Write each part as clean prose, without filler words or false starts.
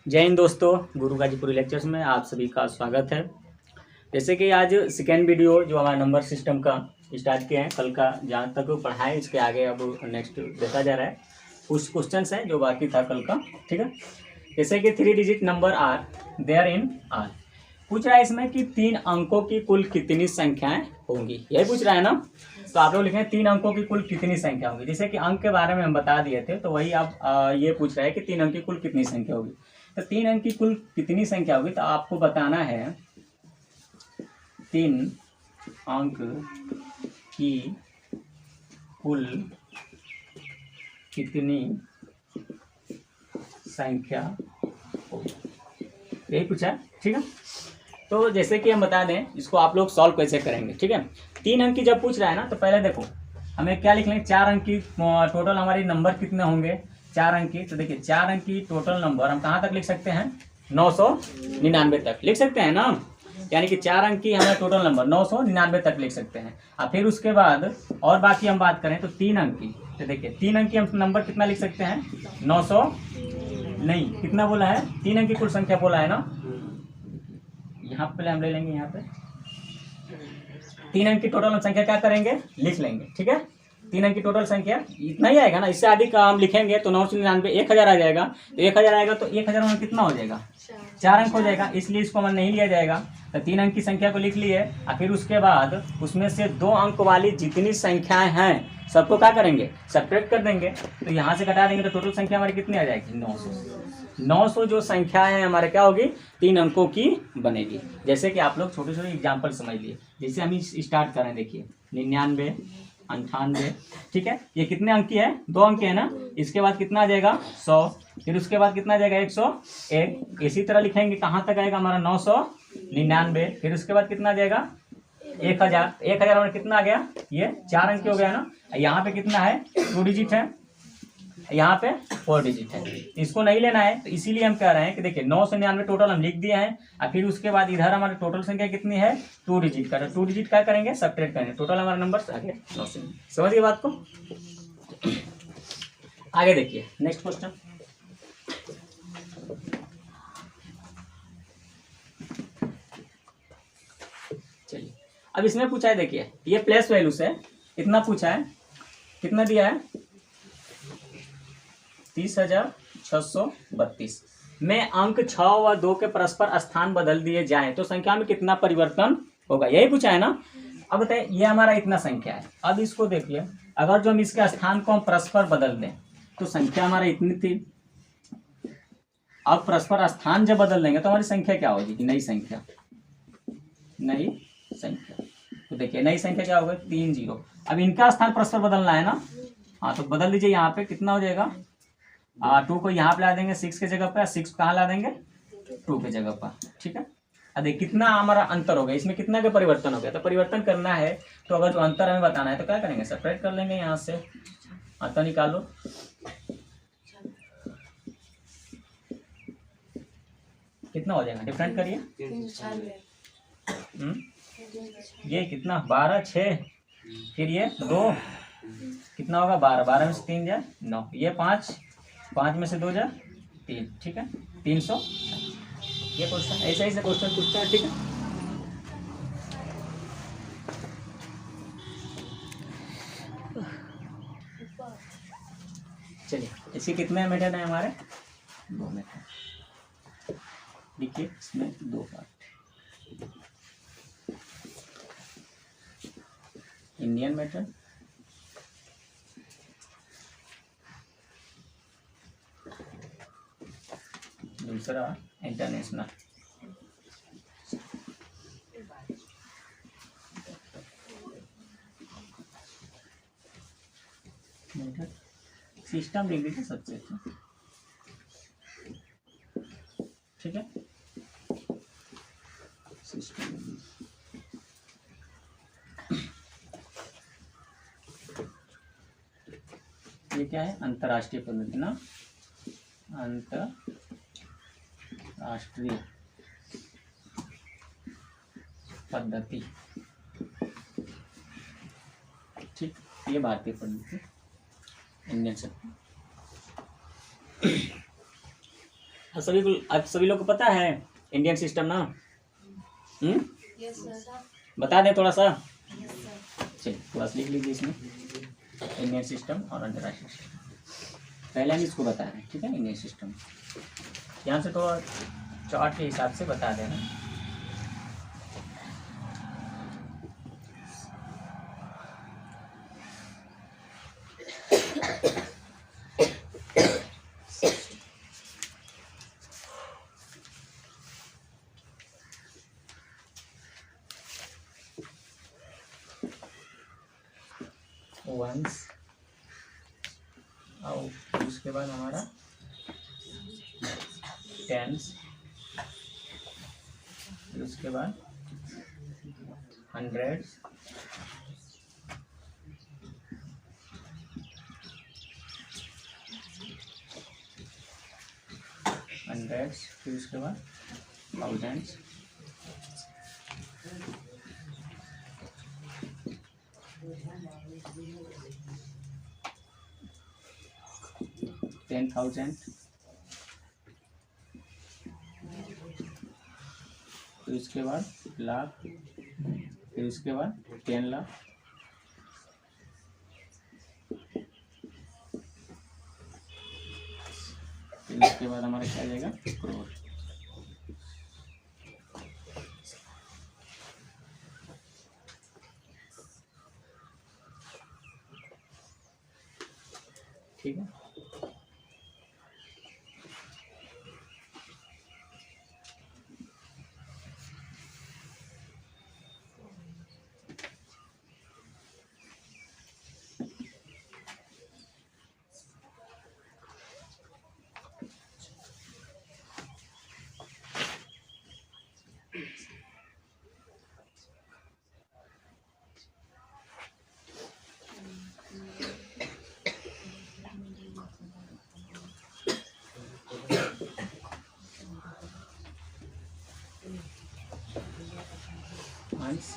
जय हिंद दोस्तों, गुरु गाजीपुरी लेक्चर्स में आप सभी का स्वागत है। जैसे कि आज सेकेंड वीडियो जो हमारा नंबर सिस्टम का स्टार्ट किए हैं, कल का जहाँ तक पढ़ाएं इसके आगे अब नेक्स्ट देखा जा रहा है। कुछ क्वेश्चंस हैं जो बाकी था कल का, ठीक है। जैसे कि 3 digit number are there in are, पूछ रहा है इसमें कि 3 अंकों की कुल कितनी संख्याएं होंगी, यही पूछ रहा है ना। तो आप लोग लिखें 3 अंकों की कुल कितनी संख्या होगी। जैसे कि अंक के बारे में हम बता दिए थे, तो वही आप ये पूछ रहा है कि 3 अंक की कुल कितनी संख्या होगी। तो 3 अंक की कुल कितनी संख्या होगी, तो आपको बताना है 3 अंक की कुल कितनी संख्या होगी, यही पूछा है, ठीक है। तो जैसे कि हम बता दें इसको आप लोग सॉल्व कैसे करेंगे, ठीक है। 3 अंक की जब पूछ रहा है ना, तो पहले देखो हमें क्या लिख लेंगे, 4 अंक की टोटल हमारी नंबर कितने होंगे, 4 अंक की। तो देखिए 4 अंक की टोटल नंबर हम कहाँ तक लिख सकते हैं, 999 तक लिख सकते हैं ना। यानी कि 4 अंक की हमारा टोटल नंबर 999 तक लिख सकते हैं। और फिर उसके बाद और बाकी हम बात करें तो 3 अंक की, तो देखिए 3 अंक की हम नंबर कितना लिख सकते हैं, 900 नहीं, कितना बोला है, 3 अंक की कुल संख्या बोला है ना। यहाँ पे पहले हम ले लेंगे, यहाँ पे 3 अंक की टोटल संख्या क्या करेंगे, लिख लेंगे, ठीक है। 3 अंक की टोटल संख्या इतना ही आएगा ना, इससे अधिक का हम लिखेंगे तो 999 1000 आ जाएगा। तो 1000 आएगा तो 1000 में कितना हो जाएगा, 4 अंक हो जाएगा, इसलिए इसको हमें नहीं लिया जाएगा। तो 3 अंक की संख्या को लिख लिए और फिर उसके बाद उसमें से 2 अंक वाली जितनी संख्याएं हैं सबको क्या करेंगे, सब्ट्रैक्ट कर देंगे। तो यहाँ से घटा देंगे तो टोटल संख्या हमारी कितनी आ जाएगी, 900 जो संख्या है हमारे क्या होगी, 3 अंकों की बनेगी। जैसे कि आप लोग छोटे छोटे एग्जाम्पल समझ लिए, जैसे हम स्टार्ट करें, देखिए 99 98, ठीक है। ये कितने अंक की है, 2 अंक की है ना। इसके बाद कितना आ जाएगा 100, फिर उसके बाद कितना आ जाएगा 101। इसी तरह लिखेंगे कहाँ तक आएगा हमारा 999, फिर उसके बाद कितना आ जाएगा 1000। 1000 हमारा कितना आ गया, ये 4 अंक हो गया ना। यहाँ पे कितना है, 2 डिजिट है, यहाँ पे 4 डिजिट है, इसको नहीं लेना है। तो इसीलिए हम कह रहे हैं कि देखिए 999 टोटल हम लिख दिए हैं और फिर उसके बाद इधर हमारी टोटल संख्या कितनी है, 2 डिजिट का। 2 डिजिट क्या करेंगे, सब्ट्रैक्ट करेंगे, टोटल हमारा नंबर आ गया 900। समझिए बात को। आगे देखिए नेक्स्ट क्वेश्चन। चलिए अब इसमें पूछा है, देखिए ये प्लेस वैल्यू से इतना पूछा है, कितना दिया है 30,632 में अंक 6 व 2 के परस्पर स्थान बदल दिए जाएं तो संख्या में कितना परिवर्तन होगा, यही पूछा है ना। अब बताइए ये हमारा इतना संख्या है, अब इसको देखिए अगर जो हम इसके स्थान को हम परस्पर बदल दें तो संख्या हमारा इतनी थी। अब परस्पर स्थान जब बदल देंगे तो हमारी संख्या क्या होगी, नई संख्या, नई संख्या। तो देखिए नई संख्या क्या होगा, 30। अब इनका स्थान परस्पर बदलना है ना, हाँ तो बदल दीजिए। यहाँ पे कितना हो जाएगा, 2 को यहाँ पे ला देंगे 6 के जगह पर, 6 कहाँ ला देंगे 2 के जगह पर, ठीक है। अब देखिए कितना हमारा अंतर हो गया, इसमें कितना का परिवर्तन हो गया। तो परिवर्तन करना है तो अगर जो अंतर हमें बताना है तो क्या करेंगे, सेपरेट कर लेंगे, यहाँ से अंतर निकालो। कितना हो जाएगा, डिफरेंट करिए। ये कितना 12 6, फिर ये 2 कितना होगा 12, 12 में से 3 जाए 9, ये 5, 5 में से 2 जाए 3, ठीक है 300। ये क्वेश्चन ऐसे ऐसे क्वेश्चन पूछता है, ठीक है। चलिए इसके कितने मेथड हैं हमारे, 2 मेथड। देखिए इसमें 2 पार्ट, इंडियन मेथड, दूसरा इंटरनेशनल। मेथड सिस्टम लिख दीजिए सबसे अच्छा, ठीक है। सिस्टम ये क्या है, अंतरराष्ट्रीय पद्धति ना, अंतरराष्ट्रीय पद्धति, ठीक। ये भारतीय पद्धति, इंडियन से। आप सभी लोग को पता है इंडियन सिस्टम ना? Yes sir. बता दें थोड़ा सा? Yes sir. चलिए थोड़ा सा लिख लीजिए इसमें, इंडियन सिस्टम और अंतर्राष्ट्रीय सिस्टम। पहले हम इसको बता रहे हैं, ठीक है, इंडियन सिस्टम। यहाँ से थोड़ा चार्ट के हिसाब से बता देना। वंस और उसके बाद हमारा टेंस, फिर उसके बाद हंड्रेड्स, फिर उसके बाद थाउजेंड्स, $10,000, फिर उसके बाद लाख, फिर उसके बाद 10 लाख, फिर उसके बाद हमारा क्या आ जाएगा, करोड़। ठीक है,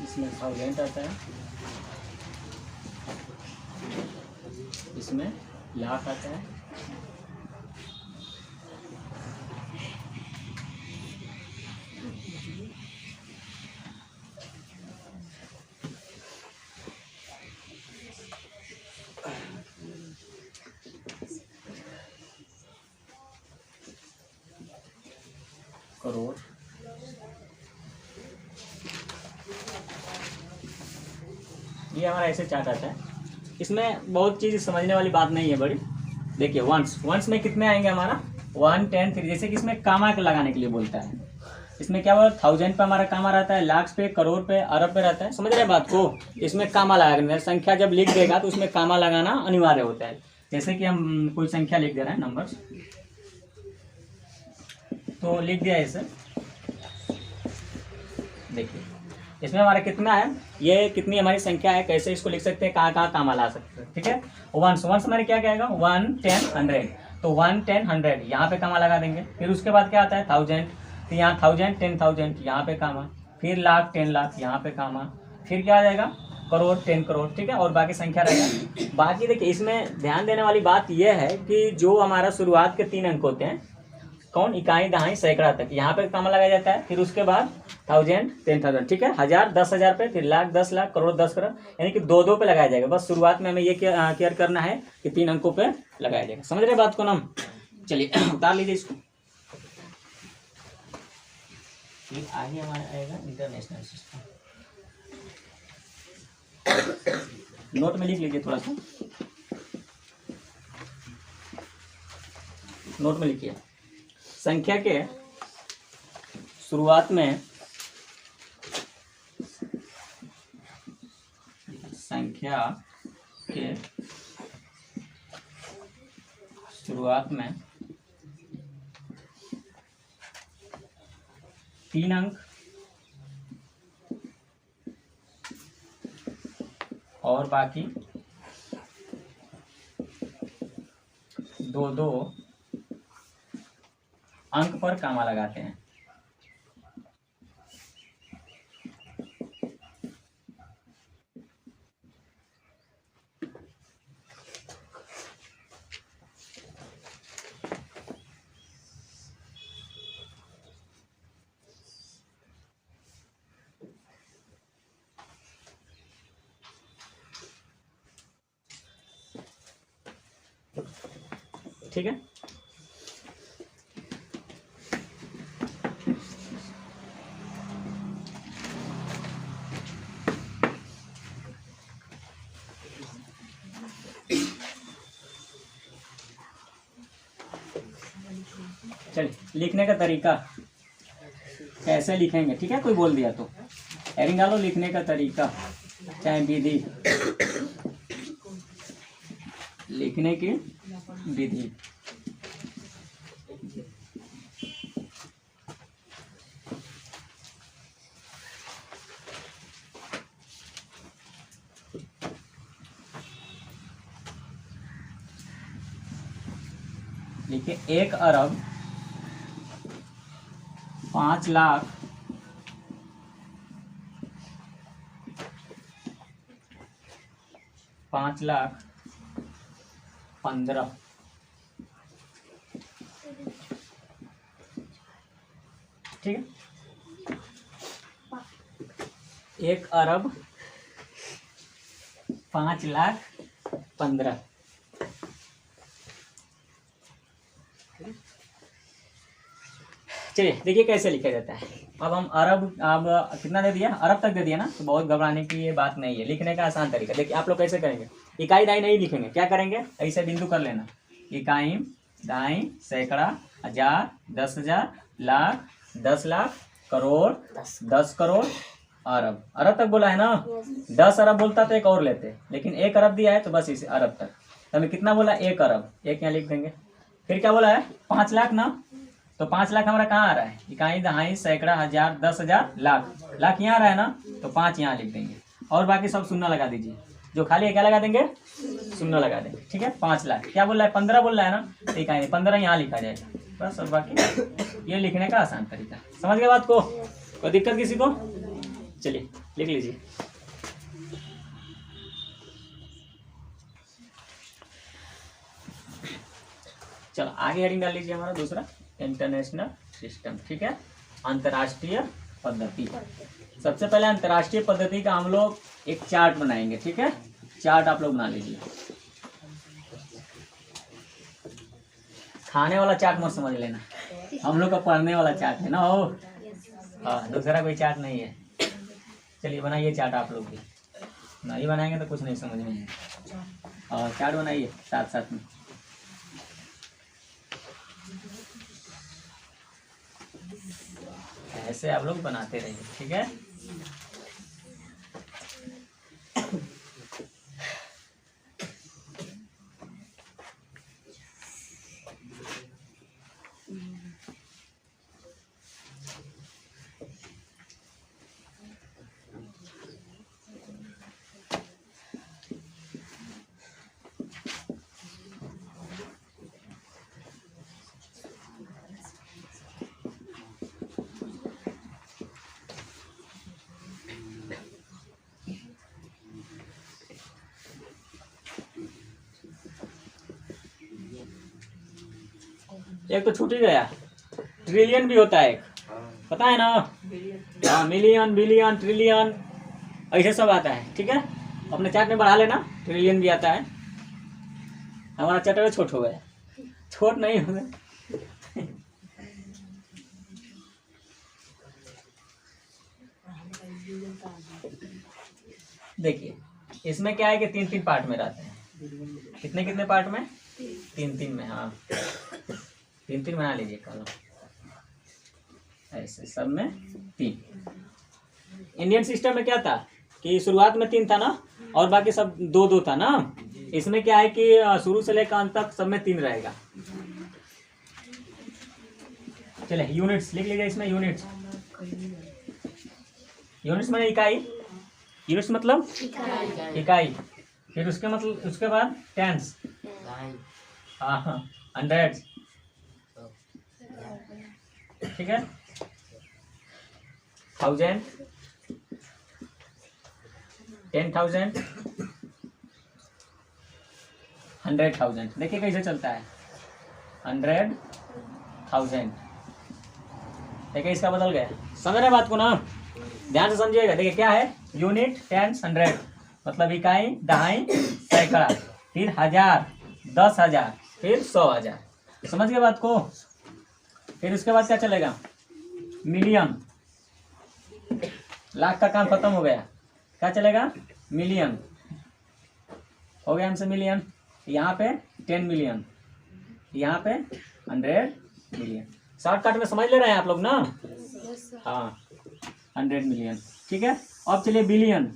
इसमें थाउजेंड आता है, इसमें लाख आता है, करोड़, ये हमारा ऐसे चार्ट आता है। इसमें बहुत चीज़ समझने वाली बात नहीं है बड़ी। देखिए वंस में कितने आएंगे हमारा 1, 10, 3, जैसे कि इसमें कामा के लगाने के लिए बोलता है। इसमें क्या बोला, थाउजेंड पे हमारा कामा रहता है, लाख पे, करोड़ पे, अरब पे रहता है। समझ रहे हैं बात को? इसमें कामा लगा, संख्या जब लिख देगा तो उसमें कामा लगाना अनिवार्य होता है। जैसे कि हम कोई संख्या लिख दे रहे हैं, नंबर तो लिख दिया ऐसे। देखिए इसमें हमारा कितना है, ये कितनी हमारी संख्या है, कैसे इसको लिख सकते हैं, कहाँ कहाँ कामा ला सकते हैं। ठीक है, वंस हमारे क्या कहेगा 1, 10, 100, तो 1, 10, 100 यहाँ पे कामा लगा देंगे। फिर उसके बाद क्या आता है थाउजेंड, तो यहाँ थाउजेंड 10,000 यहाँ पे कामा, फिर लाख 10 लाख यहाँ पे कामा, फिर क्या आ जाएगा करोड़ 10 करोड़। ठीक है, और बाकी संख्या रहेगा। बाकी देखिए इसमें ध्यान देने वाली बात यह है कि जो हमारा शुरुआत के 3 अंक होते हैं, कौन, इकाई दहाई सैकड़ा तक, यहाँ पे कामा लगाया जाता है। फिर उसके बाद थाउजेंड 10,000, ठीक है, 1000 10,000 पे, फिर लाख 10 लाख, करोड़ 10 करोड़, यानी कि 2 पे लगाया जाएगा। बस शुरुआत में हमें ये केयर करना है कि 3 अंकों पे लगाया जाएगा। समझ रहे बात को ना? चलिए उतार लीजिए इसको। आगे हमारा आएगा इंटरनेशनल सिस्टम। नोट में लिख लीजिए, थोड़ा सा नोट में लिखिए। संख्या के शुरुआत में में 3 अंक और बाकी 2 अंक पर कामा लगाते हैं। ठीक है। चलिए लिखने का तरीका कैसे लिखेंगे, ठीक है। कोई बोल दिया तो हेडिंग डालो, लिखने का तरीका चाहे विधि, लिखने की विधि। लिखिए 1 अरब 5 लाख 15 ठीक है। 1 अरब 5 लाख 15। चलिए देखिए कैसे लिखा जाता है। अब हम अरब, अब कितना दे दिया, अरब तक दे दिया ना, तो बहुत घबराने की ये बात नहीं है। लिखने का आसान तरीका देखिए, आप लोग कैसे करेंगे। इकाई दाई नहीं लिखेंगे, क्या करेंगे, ऐसे बिंदु कर लेना। इकाई दाई सैकड़ा हजार 10,000 लाख 10 लाख करोड़ 10 करोड़ अरब। अरब तक बोला है ना, 10 अरब बोलता तो एक और लेते, लेकिन 1 अरब दिया है तो बस इसे अरब तक। तो हमें कितना बोला, 1 अरब, एक यहाँ लिख देंगे। फिर क्या बोला है, 5 लाख ना, तो 5 लाख हमारा कहाँ आ रहा है, इकाई दहाई सैकड़ा हजार 10,000 लाख, लाख यहाँ आ रहा है ना, तो 5 यहाँ लिख देंगे और बाकी सब शून्य लगा दीजिए। जो खाली है क्या लगा देंगे, शून्य लगा देंगे, ठीक है। 5 लाख क्या बोल रहा है, 15 बोल रहा है ना, तो इकाई 15 यहाँ लिखा जाएगा बस। और बाकी ये लिखने का आसान तरीका, समझ गए बात को, कोई दिक्कत किसी को। चलिए लिख लीजिए। चलो आगे हेडिंग डाल लीजिए हमारा दूसरा, इंटरनेशनल सिस्टम, ठीक है। अंतर्राष्ट्रीय पद्धति। सबसे पहले अंतर्राष्ट्रीय पद्धति का हम लोग एक चार्ट बनाएंगे, ठीक है। चार्ट आप लोग बना लीजिए। खाने वाला चार्ट मत समझ लेना, हम लोग का पढ़ने वाला चार्ट है ना हो, हाँ दूसरा कोई चार्ट नहीं है। चलिए बनाइए चार्ट आप लोग भी, नहीं बनाएंगे तो कुछ नहीं समझ में है। और चार्ट बनाइए साथ साथ में। ऐसे आप लोग बनाते रहिए, ठीक है। एक तो छूट ही गया, ट्रिलियन भी होता है एक, पता है ना, हाँ मिलियन बिलियन ट्रिलियन ऐसे सब आता है, ठीक है। अपने चार्ट में बढ़ा लेना, ट्रिलियन भी आता है। हमारा चार्ट छोट हो गया, छोट नहीं हो गया। देखिए इसमें क्या है कि 3-3 पार्ट में रहते हैं। कितने कितने पार्ट में, 3-3 में, हाँ 3-3 बना लीजिए कॉलम, ऐसे सब में 3। इंडियन सिस्टम में क्या था कि शुरुआत में 3 था ना, और बाकी सब 2-2 था ना। इसमें क्या है कि शुरू से लेकर अंत तक सब में 3 रहेगा। चले यूनिट्स लिख लीजिए इसमें, यूनिट्स, यूनिट्स में इकाई, यूनिट्स मतलब इकाई। फिर उसके मतलब उसके बाद टेंस, हाँ हंड्रेड, ठीक है। 1000 10,000 100,000। देखिए कैसे चलता है, 100,000। देखिए इसका बदल गया, समझ रहे बात को ना, ध्यान से समझिएगा। देखिए क्या है, यूनिट, टेंस, 100 मतलब इकाई दहाई सैकड़ा, फिर हजार 10,000 फिर 100,000। समझ गए बात को। फिर उसके बाद क्या चलेगा, मिलियन। लाख का काम खत्म हो गया, क्या चलेगा, मिलियन। हो गया हमसे मिलियन। यहाँ पे 10 मिलियन, यहाँ पे 100 मिलियन। शॉर्टकट में समझ ले रहे हैं आप लोग ना। Yes sir. हाँ 100 मिलियन, ठीक है। अब चलिए बिलियन।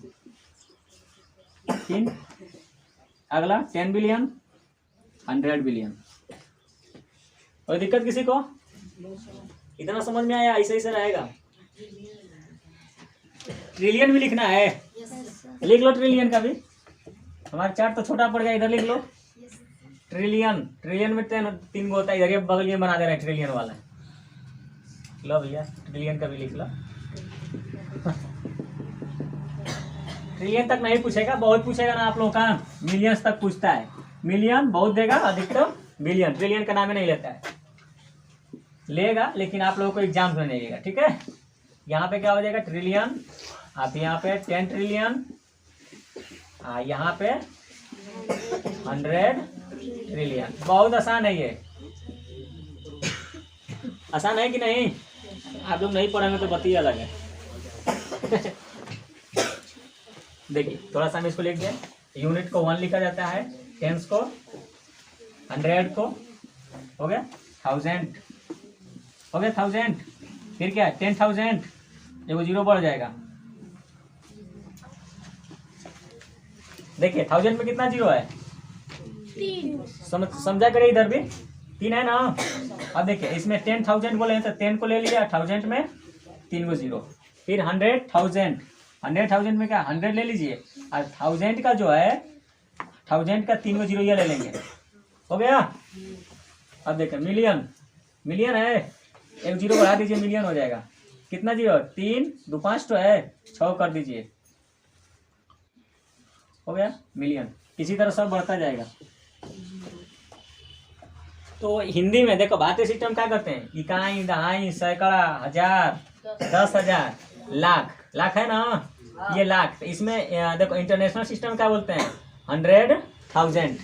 तीन, अगला 10 बिलियन, 100 बिलियन। कोई दिक्कत किसी को? इतना समझ में आया, ऐसे ऐसे रहेगा। ट्रिलियन भी लिखना है, यस सर। लिख लो ट्रिलियन का भी। हमारा चार्ट तो छोटा पड़ गया, इधर लिख लो ट्रिलियन। ट्रिलियन में 3 गो होता है, इधर ये बगल में बना दे रहे हैं ट्रिलियन वाला। लो भैया ट्रिलियन का भी लिख लो। ट्रिलियन तक नहीं पूछेगा, बहुत पूछेगा ना आप लोगों का, मिलियंस तक पूछता है। मिलियन बहुत देगा, अधिकतम बिलियन। ट्रिलियन का नाम ही नहीं लेता है, लेगा लेकिन आप लोगों को एग्जाम में नहीं लेगा, ठीक है। यहाँ पे क्या हो जाएगा, ट्रिलियन। आप यहाँ पे 10 ट्रिलियन, यहाँ पे 100 ट्रिलियन। बहुत आसान है ये, आसान है कि नहीं? आप लोग नहीं पढ़ेंगे तो बात ही अलग है। देखिए थोड़ा सा हम इसको लिख दें। यूनिट को 1 लिखा जाता है, टेंस को, 100 को, हो गया 1000, हो गया 1000। फिर क्या है 10,000, एगो 0 बढ़ जाएगा। देखिए 1000 में कितना 0 है, 3। समझा करिए, इधर भी 3 है ना। अब देखिए इसमें 10,000 बोले हैं तो 10 को ले लिया, 1000 में 3 को 0। फिर 100,000, 100,000 में क्या 100 ले लीजिए, और 1000 का जो है 1000 का 3 को 0 ये ले लेंगे, हो गया। अब देखिए मिलियन, मिलियन है, एक 0 बढ़ा दीजिए, मिलियन हो जाएगा। कितना 0, 3 2 5 तो है, 6 कर दीजिए, हो गया मिलियन। इसी तरह सब बढ़ता जाएगा। तो हिंदी में देखो भारतीय सिस्टम क्या करते हैं, इकाई, दहाई, सैकड़ा, हजार, 10,000, लाख। लाख है ना, ये लाख। इसमें देखो इंटरनेशनल सिस्टम क्या बोलते हैं, 100,000।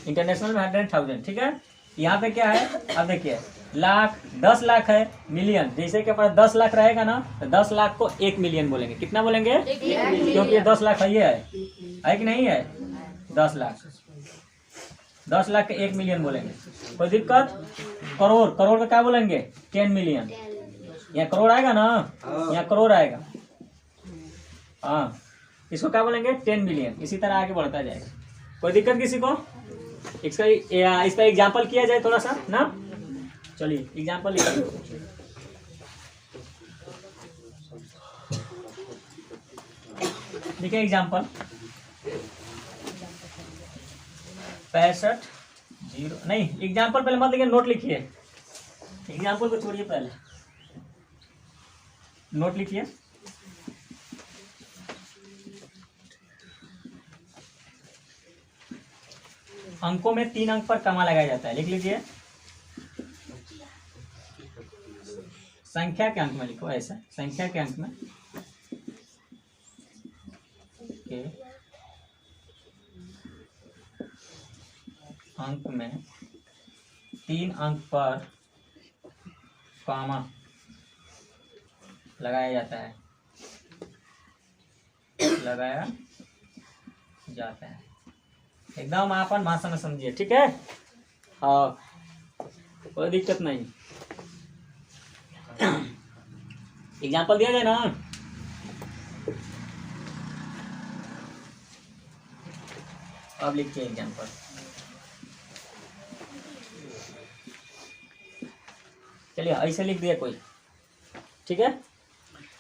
इंटरनेशनल में 100,000, ठीक है। यहाँ पे क्या है, अब देखिए लाख, 10 लाख है, मिलियन। जैसे कि हमारा 10 लाख रहेगा ना, तो 10 लाख को 1 मिलियन बोलेंगे। कितना बोलेंगे, क्योंकि ये 10 लाख है, ये है कि नहीं है, 10 लाख। 10 लाख के 1 मिलियन बोलेंगे, कोई दिक्कत। करोड़, करोड़ का क्या बोलेंगे, 10 मिलियन। यहाँ करोड़ आएगा ना, यहाँ करोड़ आएगा, हाँ, इसको क्या बोलेंगे 10 मिलियन। इसी तरह आगे बढ़ता जाएगा। कोई दिक्कत किसी को? इसका एग्जाम्पल किया जाए थोड़ा सा ना। चलिए एग्जाम्पल लिखिए। देखिए एग्जाम्पल 65 0 नहीं, एग्जाम्पल पहले मत लिखिए, नोट लिखिए। एग्जाम्पल को छोड़िए, पहले नोट लिखिए। अंकों में 3 अंक पर कमा लगाया जाता है, लिख लीजिए। संख्या के अंक में लिखो, ऐसा संख्या के अंक में अंक में 3 अंक पर कॉमा लगाया जाता है, लगाया जाता है। एकदम अपन भाषा में समझिए, ठीक है। हाँ कोई दिक्कत नहीं। एग्जाम्पल दिया जाए ना, अब लिखिए एग्जाम्पल। चलिए ऐसे लिख दिया कोई, ठीक है।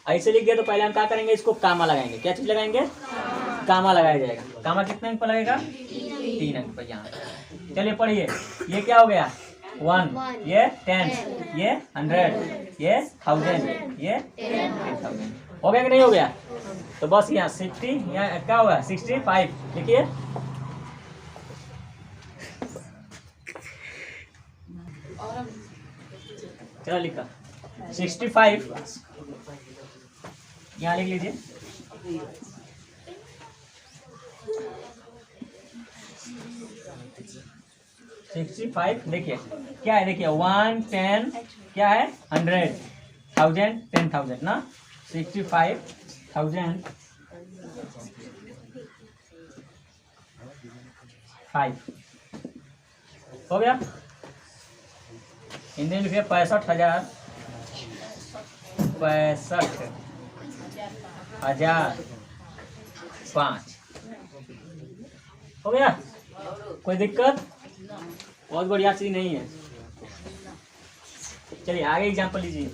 ऐसे लिख दिया तो पहले हम क्या करेंगे, इसको कामा लगाएंगे। क्या चीज लगाएंगे, कामा लगाया जाएगा। कामा कितने अंक पर लगेगा, 3 अंक पर यहाँ। चलिए पढ़िए, ये क्या हो गया 1, ये 10, ये 100, ये 1000, ये 10,000। हो गया कि नहीं हो गया? तो बस यहाँ 60, यहाँ क्या होगा 65 लिखिए। चलो लिखा 65, यहाँ लिख लीजिए। 65 देखिए क्या है, देखिए 1 10 क्या है 100 1000 10,000 ना, 65,000 5 हो गया। हिंदी में लिखिए 65,000 65,005 हो गया। कोई दिक्कत, बहुत बढ़िया चीज नहीं है। चलिए आगे एग्जाम्पल लीजिए।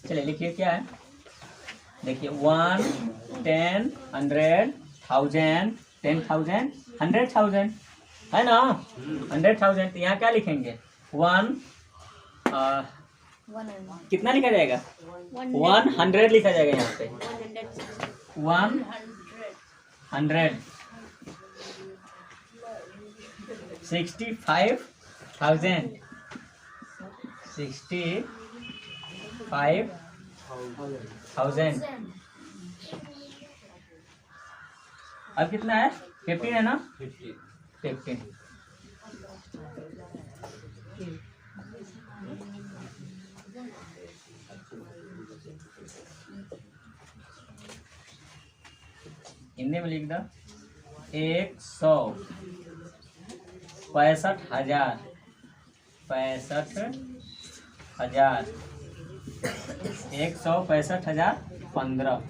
चलिए लिखिए क्या है, देखिए 1 10 100 1000 10,000 100,000 है ना, 100,000। तो यहाँ क्या लिखेंगे 1 कितना लिखा जाएगा 100 लिखा जाएगा यहाँ पे 100 65,000 65,000 अब कितना है 15 है ना 15 हिंदी में लिख दो 165,000 165,000 15।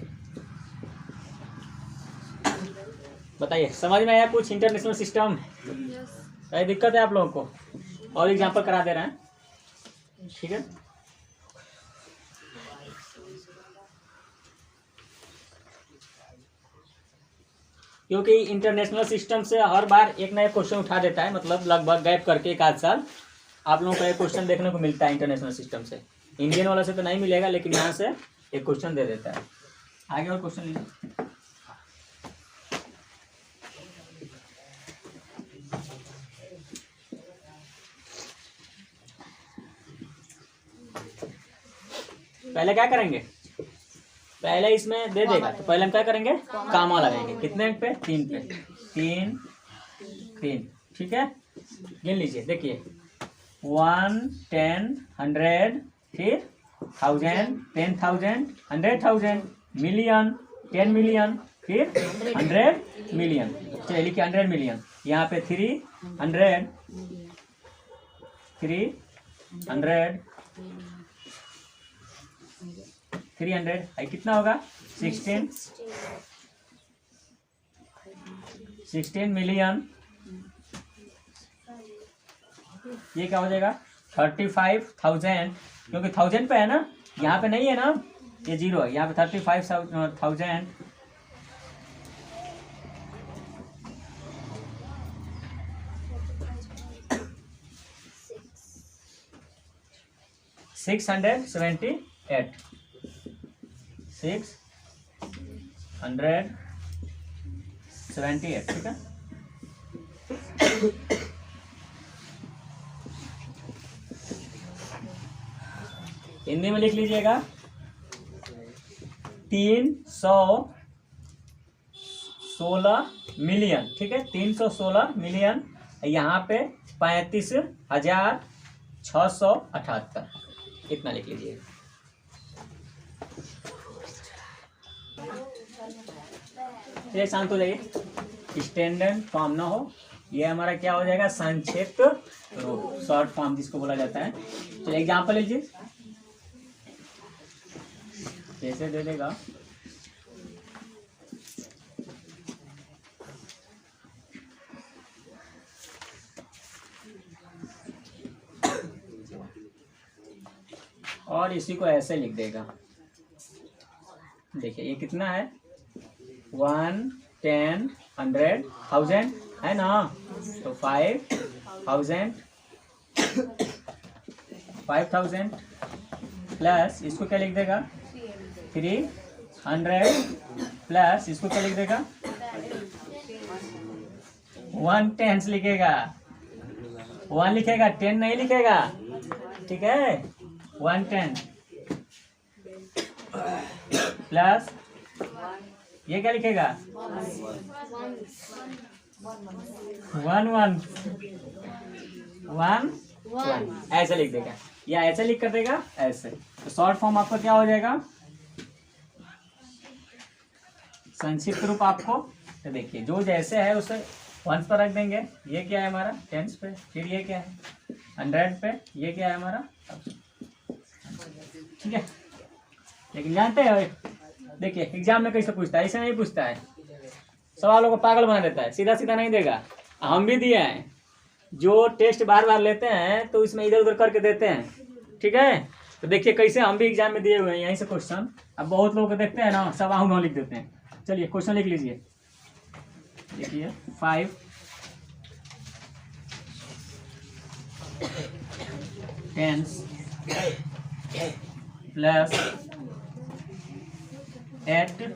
बताइए समझ में आया कुछ इंटरनेशनल सिस्टम, कोई दिक्कत है आप लोगों को? और एग्जांपल करा दे रहे हैं, ठीक है। क्योंकि इंटरनेशनल सिस्टम से हर बार एक नया क्वेश्चन उठा देता है, मतलब लगभग गैप करके एक आध साल आप लोगों को एक क्वेश्चन देखने को मिलता है इंटरनेशनल सिस्टम से। इंडियन वाला से तो नहीं मिलेगा, लेकिन यहाँ से एक क्वेश्चन दे देता है। आगे और क्वेश्चन लीजिए। पहले क्या करेंगे, पहले इसमें दे देगा तो पहले हम क्या करेंगे कामा लगाएंगे। कितने पे 3 पे 3 3, ठीक है। गिन लीजिए, देखिए 1 10 100 फिर 1000 10,000 100,000 मिलियन 10 मिलियन फिर 100 मिलियन। चलिए लिखिए 100 मिलियन, यहाँ पे 300 कितना होगा 16 मिलियन। ये क्या हो जाएगा 35,000, क्योंकि 1000 पे है ना, यहाँ पे नहीं है ना, ये 0 है, यहाँ पे 35,000 678 678, ठीक है। हिंदी में लिख लीजिएगा 316 मिलियन, ठीक है 316 मिलियन। यहाँ पे 35,678, इतना लिख लीजिएगा। ये शांत हो जाइए, स्टैंडर्ड फॉर्म ना हो, ये हमारा क्या हो जाएगा संक्षिप्त रूप, शॉर्ट फॉर्म जिसको बोला जाता है। चलिए एग्जाम्पल लीजिए, जैसे दे देगा और इसी को ऐसे लिख देगा। देखिए ये कितना है 1 10 100 1000 है ना, तो 5,000 प्लस इसको क्या लिख देगा 300 प्लस इसको क्या लिख देगा 1/10 लिखेगा 1 लिखेगा 10 नहीं लिखेगा ठीक है 1/10 प्लस ये क्या लिखेगा 1 ऐसे लिख देगा या ऐसे लिख कर देगा ऐसे तो शॉर्ट फॉर्म आपका क्या हो जाएगा संक्षिप्त रूप आपको तो देखिए जो जैसे है उसे 1 पर रख देंगे ये क्या है हमारा 10 पे फिर ये क्या है 100 पे ये क्या है हमारा ठीक है लेकिन जानते हैं देखिए एग्जाम में कैसे पूछता है ऐसे नहीं पूछता है सवालों को पागल बना देता है सीधा सीधा नहीं देगा हम भी दिए हैं जो टेस्ट बार बार लेते हैं तो इसमें इधर उधर करके देते हैं ठीक है तो देखिए कैसे हम भी एग्जाम में दिए हुए हैं यहीं से क्वेश्चन अब बहुत लोग देखते हैं ना सब आहू लिख देते हैं चलिए क्वेश्चन लिख लीजिए देखिए 5 10 प्लस 8,000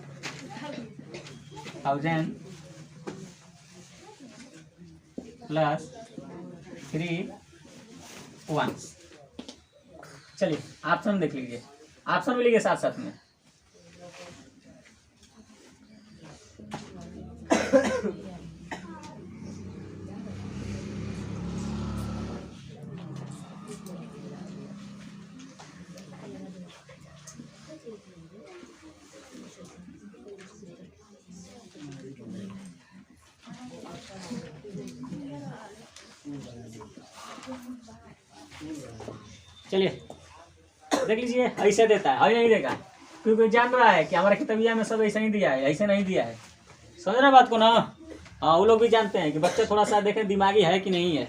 प्लस 3 1 चलिए ऑप्शन देख लीजिए ऑप्शन भी लीजिए साथ साथ में चलिए देख लीजिए ऐसे देता है और नहीं देगा क्योंकि जान रहा है कि हमारे किताबिया में सब ऐसे नहीं दिया है ऐसे नहीं दिया है समझ रहे बात को ना हाँ वो लोग भी जानते हैं कि बच्चे थोड़ा सा देखें दिमागी है कि नहीं है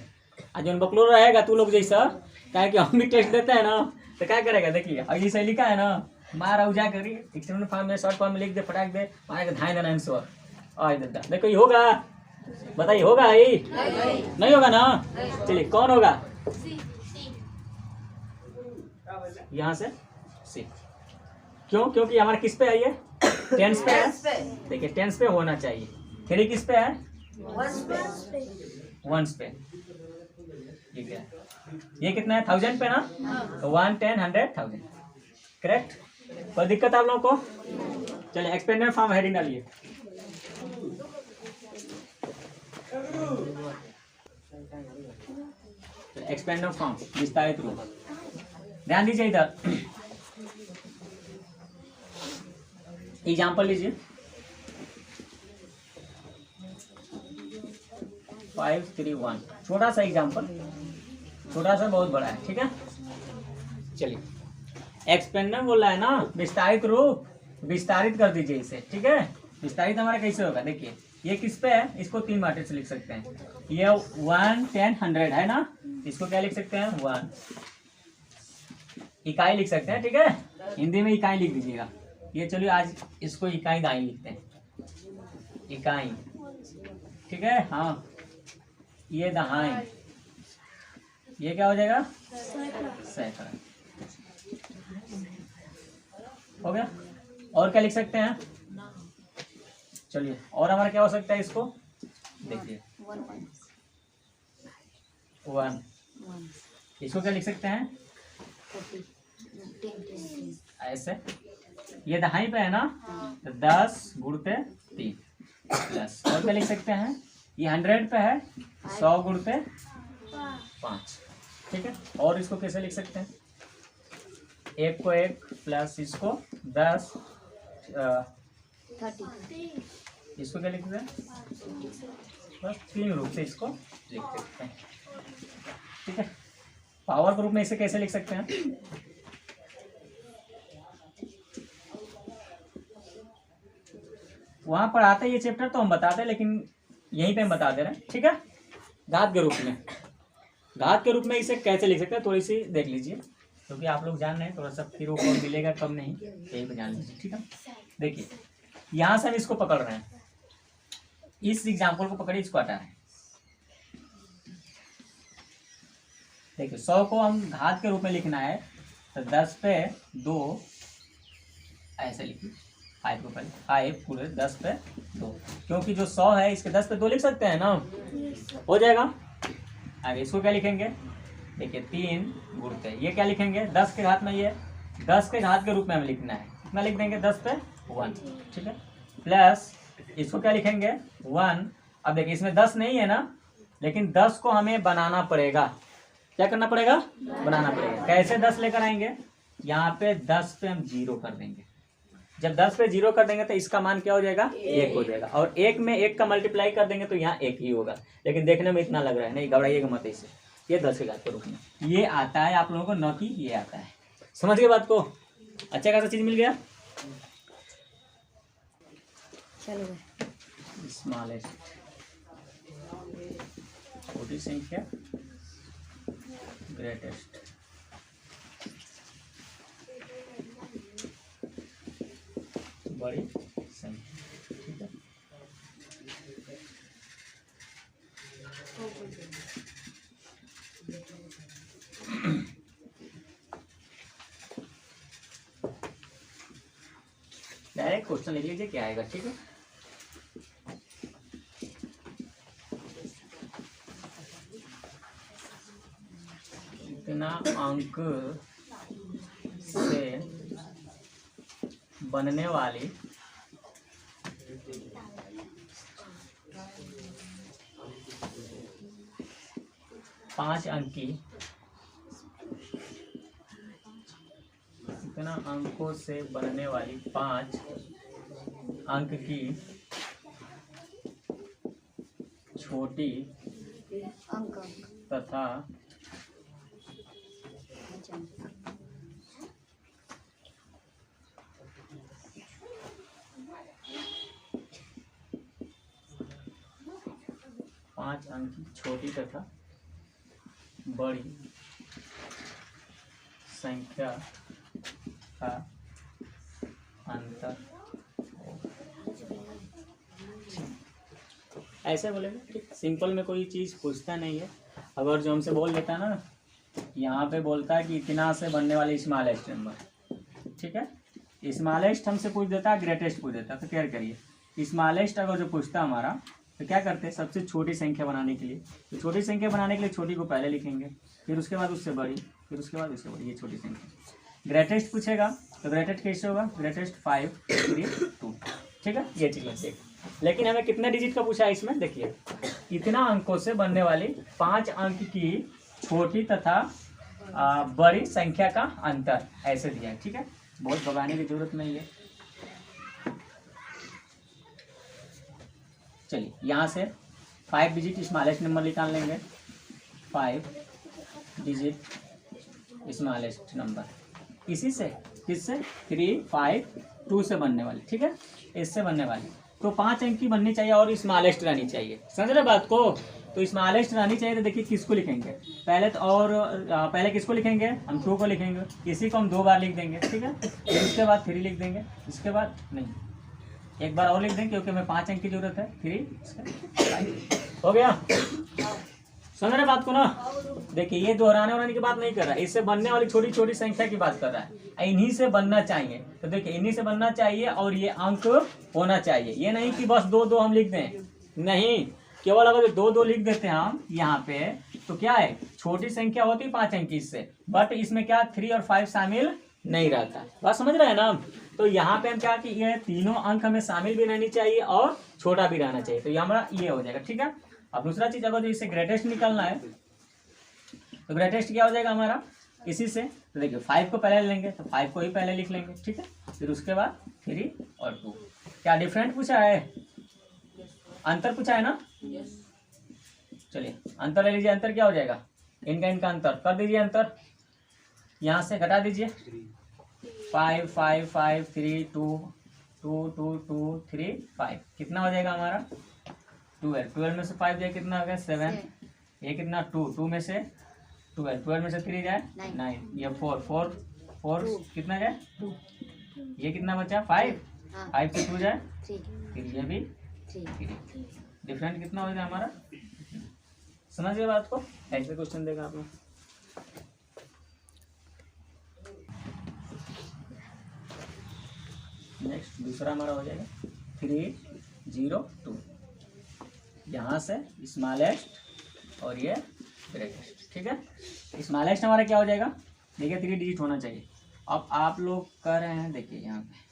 आज जो बकलोर रहेगा तू लोग जैसा क्या कि हम भी टेस्ट देते हैं ना तो क्या करेगा देखिए और जैसे लिखा है ना मारा उजा करिए एक्सटर्नल फॉर्म में शॉर्ट फॉर्म में लिख दे फटाक दे मारा के धाए देना आंसर और देता देखो ये होगा बताइए होगा ये नहीं होगा ना चलिए कौन होगा यहाँ से सी क्यों क्योंकि हमारा किस पे है ये टेंस पे है देखिए टेंस पे होना चाहिए 3 किस पे है 1 पे ये क्या है ये कितना है 1000 पे ना तो 1 10 100 1000 करेक्ट कोई दिक्कत आप लोगों को चलिए एक्सपेंडेड फॉर्म हेडिंग डालिए एक्सपेंडेड फॉर्म विस्तारित रूप ध्यान दीजिए इधर एग्जाम्पल लीजिए 5 3 1 छोटा सा एग्जाम्पल छोटा सा बहुत बड़ा है ठीक है चलिए एक्सपेंडर बोल रहा है ना विस्तारित रूप विस्तारित कर दीजिए इसे ठीक है विस्तारित हमारा कैसे होगा देखिए ये किस पे है इसको 3 मात्रा से लिख सकते हैं ये 1 10 100 है ना इसको क्या लिख सकते हैं 1 इकाई लिख सकते हैं ठीक है हिंदी में इकाई लिख दीजिएगा ये चलिए आज इसको इकाई दाई लिखते हैं इकाई ठीक है हाँ ये दहाई ये क्या हो जाएगा सैकड़ा हो गया और क्या लिख सकते हैं चलिए और हमारा क्या हो सकता है इसको देखिए 1 इसको क्या लिख सकते हैं ऐसे ये दहाई पे है ना तो 10 गुणते 3 प्लस और क्या लिख सकते हैं ये 100 पे है 100 गुणते 5 ठीक है और इसको कैसे लिख सकते हैं 1 को 1 प्लस इसको 10 इसको क्या लिखते हैं बस 3 रूप से इसको लिख सकते हैं ठीक है पावर ग्रुप में इसे कैसे लिख सकते हैं वहां पर आता है ये चैप्टर तो हम बताते हैं लेकिन यहीं पे हम बता दे रहे हैं ठीक है घात के रूप में घात के रूप में इसे कैसे लिख सकते हैं थोड़ी सी देख लीजिए क्योंकि आप लोग जान रहे हैं थोड़ा सा फिर वो कब मिलेगा कब नहीं यही पे जान लीजिए ठीक है देखिए यहाँ से हम इसको पकड़ रहे हैं इस एग्जाम्पल को पकड़िए इसको हटा रहे हैं देखिए 100 को हम घात के रूप में लिखना है तो 10 पे 2 ऐसे लिखिए 5 को पहले 5 पूरे 10 पे 2, क्योंकि जो 100 है इसके 10 पे 2 लिख सकते हैं ना, हो जाएगा। आगे इसको क्या लिखेंगे, देखिए 3 गुणते, ये क्या लिखेंगे 10 के घात में, ये 10 के घात के रूप में हमें लिखना है, कितना लिख देंगे 10 पे 1, ठीक है। प्लस इसको क्या लिखेंगे 1। अब देखिए इसमें 10 नहीं है ना, लेकिन 10 को हमें बनाना पड़ेगा, क्या करना पड़ेगा, बनाना पड़ेगा। कैसे 10 लेकर आएंगे, यहाँ पे 10 पे हम 0 कर देंगे। जब 10 पे 0 कर देंगे तो इसका मान क्या हो जाएगा, 1 हो जाएगा। और 1 में 1 का मल्टीप्लाई कर देंगे तो यहाँ 1 ही होगा, लेकिन देखने में इतना लग रहा है, नहीं घबराइएगा मत इससे। ये 10 के घात के रूप में ये आता है आप लोगों को, न कि ये आता है। समझ गए बात को, अच्छा खासा चीज मिल गया। चलो स्मॉलेस्ट छोटी संख्या, ग्रेटेस्ट बड़ी संख्या, ठीक है। डायरेक्ट क्वेश्चन लिख लीजिए क्या आएगा, ठीक है। कितना अंक से बनने वाली पांच अंकी, कितना अंकों से बनने वाली 5 अंक की छोटी अंक तथा पांच अंक की छोटी तथा बड़ी संख्या का अंतर ऐसे बोलेंगे, ठीक। सिंपल में कोई चीज़ पूछता नहीं है। अगर जो हमसे बोल देता है ना, यहाँ पे बोलता है कि इतना से बनने वाली स्मॉलेस्ट नंबर, ठीक है। स्मॉलेस्ट हमसे पूछ देता है, ग्रेटेस्ट पूछ देता है, तो क्या करिए, स्मॉलेस्ट अगर जो पूछता हमारा तो क्या करते हैं, सबसे छोटी संख्या बनाने के लिए, तो छोटी संख्या बनाने के लिए छोटी को पहले लिखेंगे, फिर उसके बाद उससे बड़ी, फिर उसके बाद उससे बड़ी, ये छोटी संख्या। ग्रेटेस्ट पूछेगा तो ग्रेटेस्ट कैसे होगा, ग्रेटेस्ट 5 3 2, ठीक है। ये चीज़ देख, लेकिन हमें कितने डिजिट का पूछा है इसमें, देखिए इतना अंकों से बनने वाली 5 अंक की छोटी तथा बड़ी संख्या का अंतर ऐसे दिया है, ठीक है। बहुत घबराने की जरूरत नहीं है। चलिए यहाँ से 5 डिजिट स्मॉलेस्ट नंबर निकाल लेंगे, 5 डिजिट स्मॉलेस्ट नंबर, इसी से किससे 3 5 2 से बनने वाली, ठीक है, इससे बनने वाली। तो 5 अंक की बननी चाहिए और स्मॉलेस्ट रहनी चाहिए, समझ रहे बात को। तो स्मॉलेस्ट रहनी चाहिए, तो देखिए किसको लिखेंगे पहले, तो और पहले किसको लिखेंगे, हम 2 को लिखेंगे, इसी को हम 2 बार लिख देंगे, ठीक है। फिर उसके बाद 3 लिख देंगे, इसके बाद नहीं, एक बार और लिख देंगे क्योंकि हमें 5 अंक की जरूरत है, 3 5 हो गया। समझ रहे बात को ना। देखिए ये दोहराने वराने की बात नहीं कर रहा है, इससे बनने वाली छोटी छोटी संख्या की बात कर रहा है, इन्हीं से बनना चाहिए। तो देखिए इन्हीं से बनना चाहिए और ये अंक होना चाहिए, ये नहीं कि बस 2 2 हम लिख दें, नहीं, केवल अगर 2 2 लिख देते हैं हम यहाँ पे तो क्या है, छोटी संख्या होती है 5 अंक की इससे, बट इसमें क्या 3 और 5 शामिल नहीं रहता, बात समझ रहे हैं ना। तो यहाँ पे हम क्या कि ये तीनों अंक हमें शामिल भी रहनी चाहिए और छोटा भी रहना चाहिए, तो ये हमारा ये हो जाएगा, ठीक है। अब दूसरा चीज, अगर इससे ग्रेटेस्ट निकालना है तो ग्रेटेस्ट क्या हो जाएगा हमारा, इसी से, तो देखिए 5 को पहले लेंगे तो 5 को ही पहले लिख लेंगे, ठीक है। फिर उसके बाद 3 और 2, क्या डिफरेंट पूछा है, अंतर पूछा है ना। चलिए अंतर ले लीजिए, अंतर क्या हो जाएगा, इनका अंतर कर दीजिए, अंतर यहाँ से घटा दीजिए, 5 5 5 3 2 2 2 2 3 5, कितना हो जाएगा हमारा 12, 12 में से 5 जाए कितना हो गया 7, ये कितना 2, 2 में से 12, 12 में से 3 जाए 9, ये 4 4 4 कितना जाए 2, ये कितना बचा 5, 5 से 2 जाए 3, फिर ये भी 3, डिफरेंट कितना हो जाए हमारा, समझिए बात को। ऐसे क्वेश्चन देगा आपने, नेक्स्ट दूसरा हमारा हो जाएगा 302, यहाँ से स्मॉलेस्ट और ये ग्रेटेस्ट, ठीक है। स्मॉलेस्ट हमारा क्या हो जाएगा, देखिए 3 डिजिट होना चाहिए। अब आप लोग कर रहे हैं, देखिए यहाँ पे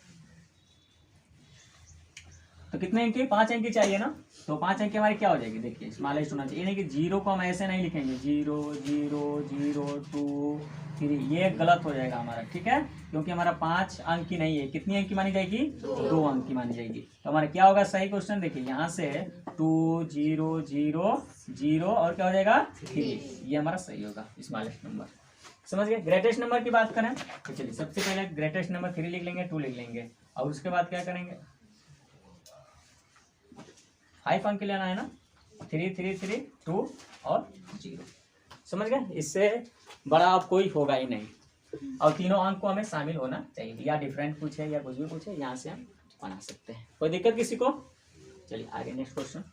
तो कितने अंक की, 5 अंक की चाहिए ना, तो 5 अंक की हमारी क्या हो जाएगी, देखिए स्मॉलेस्ट होना चाहिए। नहीं कि 0 को हम ऐसे नहीं लिखेंगे 0 0 0 2 3, ये गलत हो जाएगा हमारा, ठीक है, क्योंकि हमारा 5 अंक की नहीं है। कितनी अंक की मानी जाएगी, 2 अंक की मानी जाएगी। तो हमारा क्या होगा सही क्वेश्चन, देखिए यहाँ से 2 0 0 0 और क्या हो जाएगा 3, ये हमारा सही होगा स्मॉलेस्ट नंबर। समझ गए। ग्रेटेस्ट नंबर की बात करें तो चलिए सबसे पहले ग्रेटेस्ट नंबर 3 लिख लेंगे, 2 लिख लेंगे, और उसके बाद क्या करेंगे, 5 अंक लेना है ना, 3 3 3 2 और 0। समझ गए। इससे बड़ा अब कोई होगा ही नहीं, और तीनों अंक को हमें शामिल होना चाहिए, या डिफरेंट पूछे या कुछ भी पूछे, यहाँ से हम बना सकते हैं। कोई दिक्कत किसी को। चलिए आगे नेक्स्ट क्वेश्चन।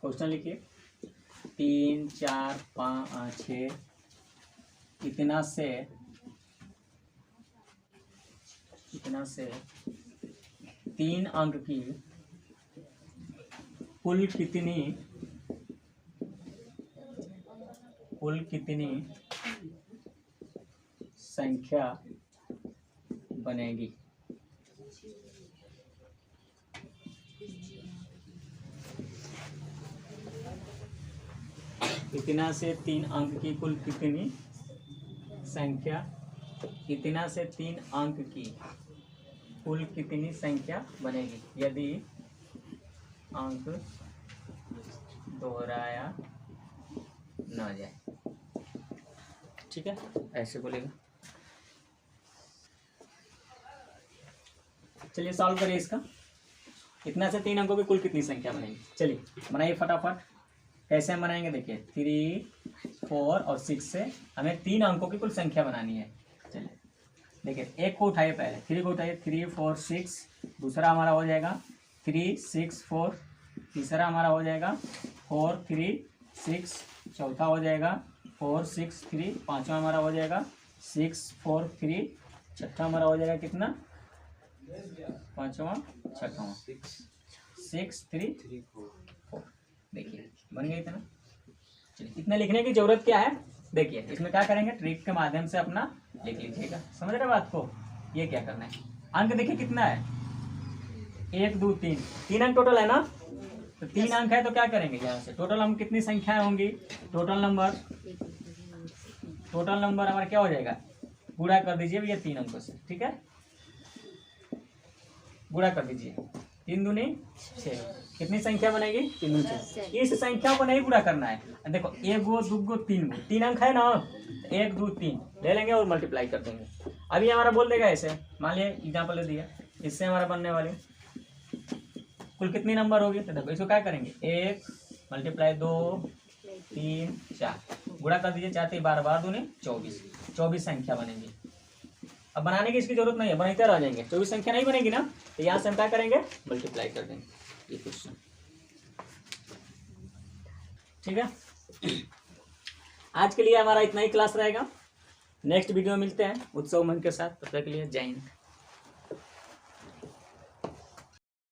क्वेश्चन लिखिए 3 4 5 6 इतना से 3 अंक की कुल कितनी संख्या बनेगी। इतना से 3 अंक की कुल कितनी संख्या, इतना से 3 अंक की कुल कितनी संख्या बनेगी यदि अंक दोहराया न जाए, ठीक है, ऐसे बोलेगा। चलिए सॉल्व करिए इसका। इतना से 3 अंकों की कुल कितनी संख्या बनेगी, चलिए बनाइए फटाफट। कैसे हम बनाएंगे, देखिए 3 4 और 6 से हमें 3 अंकों की कुल संख्या बनानी है। चलिए देखिए, एक को उठाइए, पहले 3 को उठाइए, 3 4 6, दूसरा हमारा हो जाएगा 3 6 4, तीसरा हमारा हो जाएगा 4 3 6, चौथा हो जाएगा 4 6 3, पाँचवा हमारा हो जाएगा 6 4 3, छठा हमारा हो जाएगा कितना, पाँचवा छठवा 6 3 4। देखिए बन गई इतना। चलिए इतना लिखने की जरूरत क्या है, देखिए इसमें क्या करेंगे, ट्रिक के माध्यम से अपना लिख लीजिएगा। समझ रहे बात को। ये क्या करना है, अंक देखिए कितना है, 1 2 3 अंक टोटल है ना, तो 3 अंक है तो क्या करेंगे, यहाँ से टोटल हम कितनी संख्याएं होंगी, टोटल नंबर हमारा क्या हो जाएगा, गुणा कर दीजिए भैया 3 अंकों से, ठीक है, गुणा कर दीजिए, 3 दूनी 6, कितनी संख्या बनेगी, 3 दूनी 6। इस संख्या को नहीं गुणा करना है, देखो 1 गो 2 गो 3 गो, 3 अंक है ना, 1 2 3 ले लेंगे और मल्टीप्लाई कर देंगे। अभी हमारा बोल देगा ऐसे, मान लिया एग्जाम्पल ले दिया, इससे हमारा बनने वाले कुल कितनी नंबर होगी, तो देखो इसको क्या करेंगे, 1 × 2 3 4, गुणा कर दीजिए, 4 12 12 दूनी 24 संख्या बनेगी। अब बनाने की इसकी जरूरत नहीं है, बनते रह जाएंगे, 24 संख्या नहीं बनेगी ना, तो यहाँ से हम क्या करेंगे, मल्टीप्लाई कर देंगे, ये क्वेश्चन, ठीक है। आज के लिए हमारा इतना ही क्लास रहेगा, नेक्स्ट वीडियो में मिलते हैं उत्सव मन के साथ, तब तक के लिए जय हिंद।